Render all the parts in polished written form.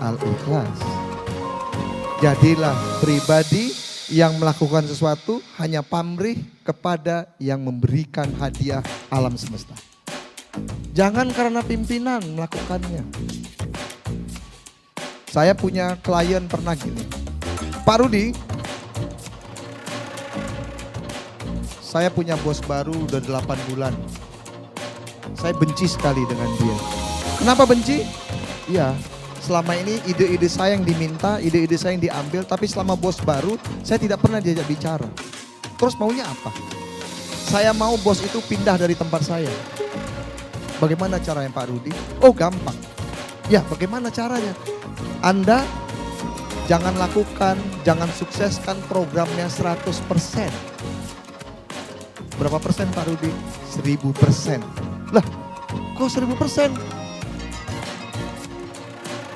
Al-Ikhlas. Jadilah pribadi yang melakukan sesuatu hanya pamrih kepada yang memberikan hadiah alam semesta. Jangan karena pimpinan melakukannya. Saya punya klien pernah gini, Pak Rudi, saya punya bos baru udah 8 bulan. Saya benci sekali dengan dia. Kenapa benci? Iya, selama ini ide-ide saya yang diminta, ide-ide saya yang diambil, tapi selama bos baru saya tidak pernah diajak bicara. Terus maunya apa? Saya mau bos itu pindah dari tempat saya. Bagaimana caranya Pak Rudi? Oh gampang. Ya bagaimana caranya? Anda jangan lakukan, jangan sukseskan programnya 100%. Berapa persen Pak Rudi? 1000%. Lah kok 1000%?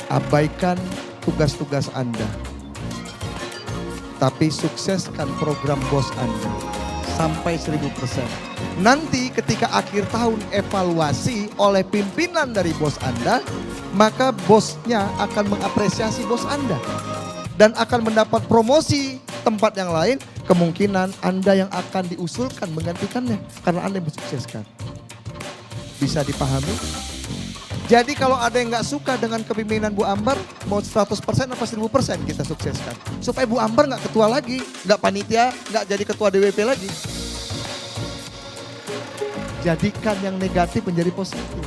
Abaikan tugas-tugas Anda. Tapi sukseskan program bos Anda sampai 1000%. Nanti ketika akhir tahun evaluasi oleh pimpinan dari bos Anda, maka bosnya akan mengapresiasi bos Anda. Dan akan mendapat promosi tempat yang lain, kemungkinan Anda yang akan diusulkan menggantikannya. Karena Anda yang mensukseskan. Bisa dipahami? Jadi kalau ada yang gak suka dengan kepemimpinan Bu Ambar, mau 100% apa 1000% kita sukseskan. Supaya Bu Ambar gak ketua lagi, gak panitia, gak jadi ketua DWP lagi. Jadikan yang negatif menjadi positif.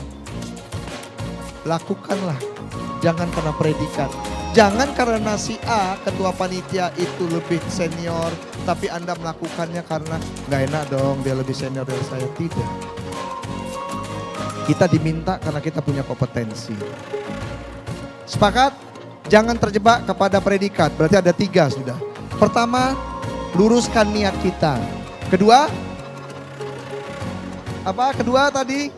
Lakukanlah, jangan karena predikat. Jangan karena si A, ketua panitia itu lebih senior, tapi Anda melakukannya karena gak enak dong dia lebih senior dari saya. Tidak. Kita diminta karena kita punya kompetensi. Sepakat? Jangan terjebak kepada predikat. Berarti ada 3 sudah. Pertama, luruskan niat kita. Kedua, apa? Kedua tadi?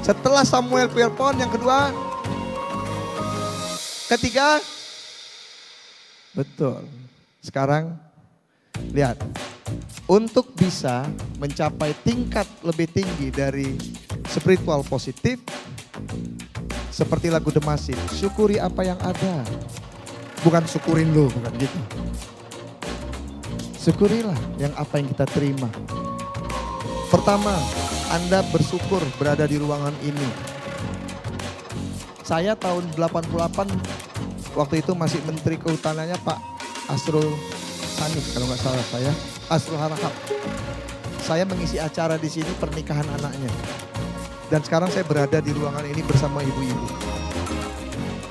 Setelah Samuel Pierpont yang kedua? Ketiga? Betul. Sekarang lihat. Untuk bisa mencapai tingkat lebih tinggi dari spiritual positif, seperti lagu The Massive, syukuri apa yang ada. Bukan syukurin lo, bukan gitu. Syukurilah yang apa yang kita terima. Pertama, Anda bersyukur berada di ruangan ini. Saya tahun 88, waktu itu masih Menteri Kehutanannya Pak Asrul Sani, kalau nggak salah saya. Asrul Harahap. Saya mengisi acara di sini pernikahan anaknya. Dan sekarang saya berada di ruangan ini bersama ibu-ibu.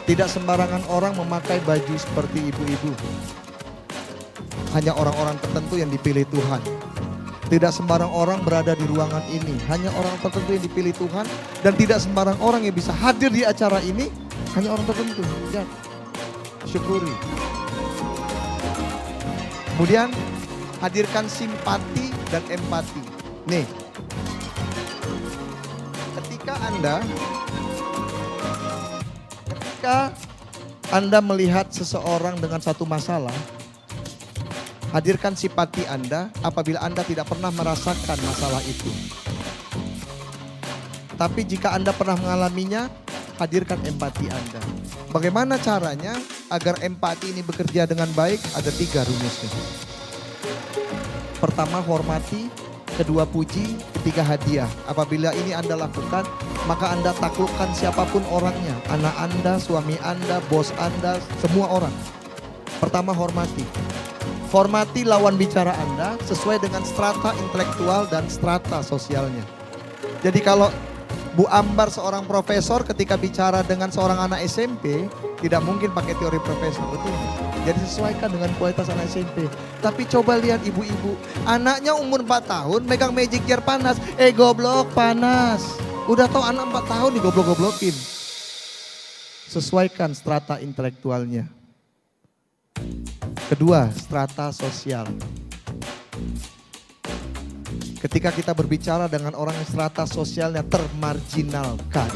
Tidak sembarangan orang memakai baju seperti ibu-ibu. Hanya orang-orang tertentu yang dipilih Tuhan. Tidak sembarang orang berada di ruangan ini. Hanya orang tertentu yang dipilih Tuhan. Dan tidak sembarang orang yang bisa hadir di acara ini. Hanya orang tertentu. Ya. Syukuri. Kemudian hadirkan simpati dan empati. Nih, ketika Anda melihat seseorang dengan satu masalah, hadirkan simpati Anda apabila Anda tidak pernah merasakan masalah itu. Tapi jika Anda pernah mengalaminya, hadirkan empati Anda. Bagaimana caranya agar empati ini bekerja dengan baik? Ada 3 rumusnya. Pertama, hormati. Kedua, puji. Ketiga, hadiah. Apabila ini Anda lakukan, maka Anda taklukkan siapapun orangnya. Anak Anda, suami Anda, bos Anda, semua orang. Pertama, hormati. Hormati lawan bicara Anda sesuai dengan strata intelektual dan strata sosialnya. Jadi kalau Bu Ambar seorang profesor ketika bicara dengan seorang anak SMP, tidak mungkin pakai teori profesor, betul? Jadi sesuaikan dengan kualitas anak SMP. Tapi coba lihat ibu-ibu, anaknya umur 4 tahun megang magic jar panas. Goblok panas. Udah tahu anak 4 tahun digoblok-goblokin. Sesuaikan strata intelektualnya. Kedua, strata sosial. Ketika kita berbicara dengan orang yang strata sosialnya termarginalkan.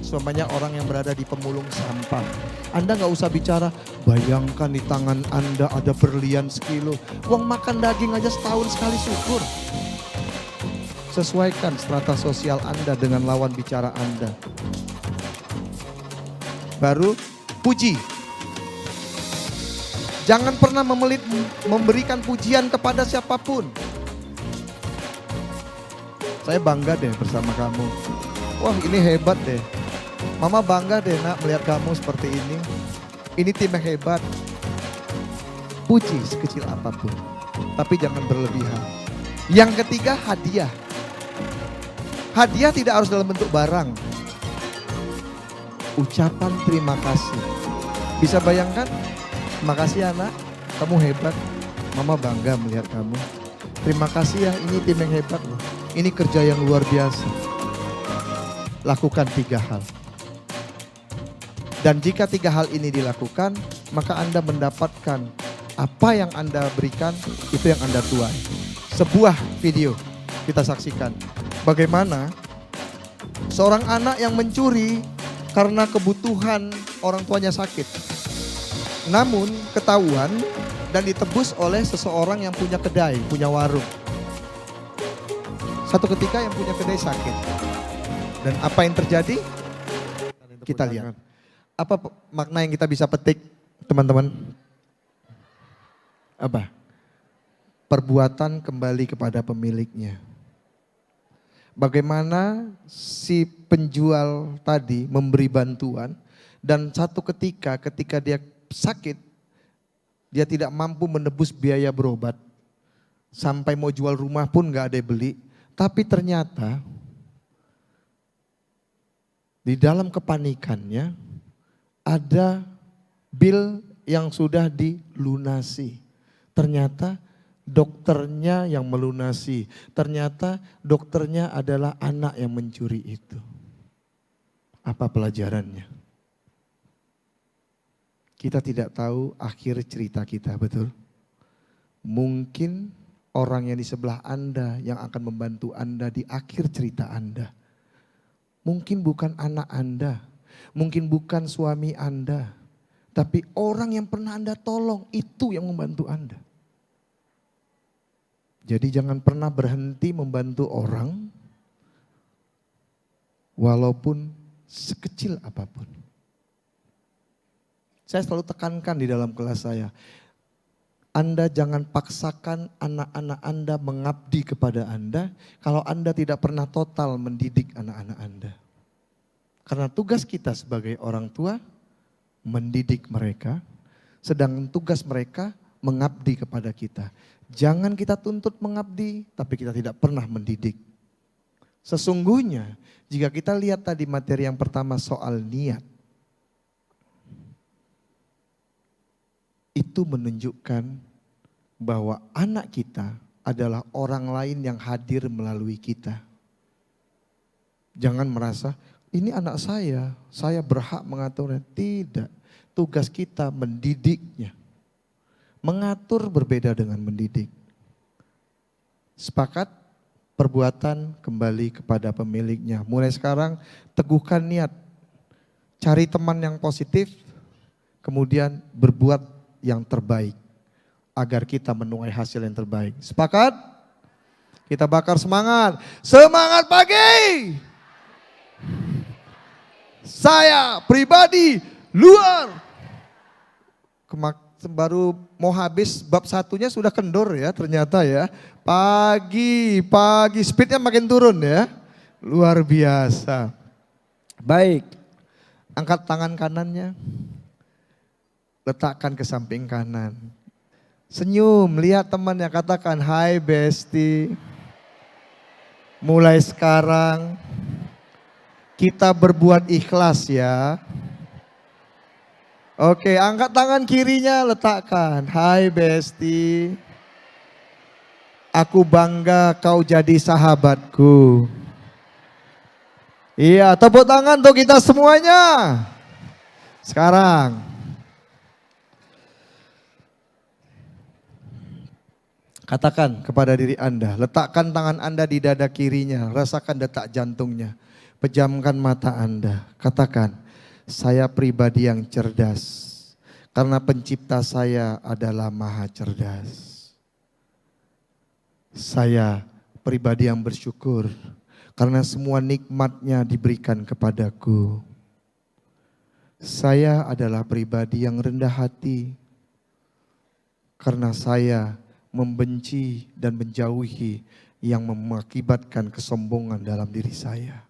Semuanya orang yang berada di pemulung sampah. Anda gak usah bicara, bayangkan di tangan Anda ada berlian sekilo. Uang makan daging aja setahun sekali syukur. Sesuaikan strata sosial Anda dengan lawan bicara Anda. baru puji. Jangan pernah memberikan pujian kepada siapapun. Saya bangga deh bersama kamu. Wah, ini hebat deh. Mama bangga deh nak melihat kamu seperti ini. Ini tim yang hebat. Puji sekecil apapun, tapi jangan berlebihan. Yang ketiga, hadiah. Hadiah tidak harus dalam bentuk barang. Ucapan terima kasih. Bisa bayangkan? Terima kasih anak, kamu hebat. Mama bangga melihat kamu. Terima kasih ya, ini tim yang hebat loh. Ini kerja yang luar biasa. Lakukan 3 hal. Dan jika 3 hal ini dilakukan, maka Anda mendapatkan apa yang Anda berikan, itu yang Anda tuai. Sebuah video kita saksikan. Bagaimana seorang anak yang mencuri karena kebutuhan orang tuanya sakit. Namun ketahuan dan ditebus oleh seseorang yang punya kedai, punya warung. Satu ketika yang punya kedai sakit. Dan apa yang terjadi? Kita lihat. Apa makna yang kita bisa petik, teman-teman? Apa? Perbuatan kembali kepada pemiliknya. Bagaimana si penjual tadi memberi bantuan dan satu ketika dia sakit, dia tidak mampu menebus biaya berobat. Sampai mau jual rumah pun gak ada yang beli. Tapi ternyata di dalam kepanikannya ada bil yang sudah dilunasi. Ternyata dokternya yang melunasi. Ternyata dokternya adalah anak yang mencuri itu. Apa pelajarannya? Kita tidak tahu akhir cerita kita, betul? Mungkin orang yang di sebelah Anda yang akan membantu Anda di akhir cerita Anda. Mungkin bukan anak Anda, mungkin bukan suami Anda. Tapi orang yang pernah Anda tolong itu yang membantu Anda. Jadi jangan pernah berhenti membantu orang walaupun sekecil apapun. Saya selalu tekankan di dalam kelas saya, Anda jangan paksakan anak-anak Anda mengabdi kepada Anda kalau Anda tidak pernah total mendidik anak-anak Anda. Karena tugas kita sebagai orang tua mendidik mereka, sedangkan tugas mereka mengabdi kepada kita. Jangan kita tuntut mengabdi, tapi kita tidak pernah mendidik. Sesungguhnya jika kita lihat tadi materi yang pertama soal niat, itu menunjukkan bahwa anak kita adalah orang lain yang hadir melalui kita. Jangan merasa, ini anak saya berhak mengaturnya. Tidak, tugas kita mendidiknya. Mengatur berbeda dengan mendidik. Sepakat, perbuatan kembali kepada pemiliknya. Mulai sekarang teguhkan niat, cari teman yang positif, kemudian berbuat yang terbaik agar kita menuai hasil yang terbaik. Sepakat? Kita bakar semangat. Semangat pagi. Saya pribadi luar. Baru mau habis bab 1-nya sudah kendor ya ternyata ya. Pagi speednya makin turun ya. Luar biasa. Baik. Angkat tangan kanannya. Letakkan ke samping kanan. Senyum, lihat temannya, katakan, hai Besti. Mulai sekarang kita berbuat ikhlas ya. Oke, angkat tangan kirinya, letakkan, hai Besti. Aku bangga kau jadi sahabatku. Iya, tepuk tangan untuk kita semuanya. Sekarang. Katakan kepada diri Anda, letakkan tangan Anda di dada kirinya, rasakan detak jantungnya. Pejamkan mata Anda, katakan, saya pribadi yang cerdas. Karena pencipta saya adalah maha cerdas. Saya pribadi yang bersyukur, karena semua nikmatnya diberikan kepadaku. Saya adalah pribadi yang rendah hati karena saya membenci dan menjauhi yang mengakibatkan kesombongan dalam diri saya.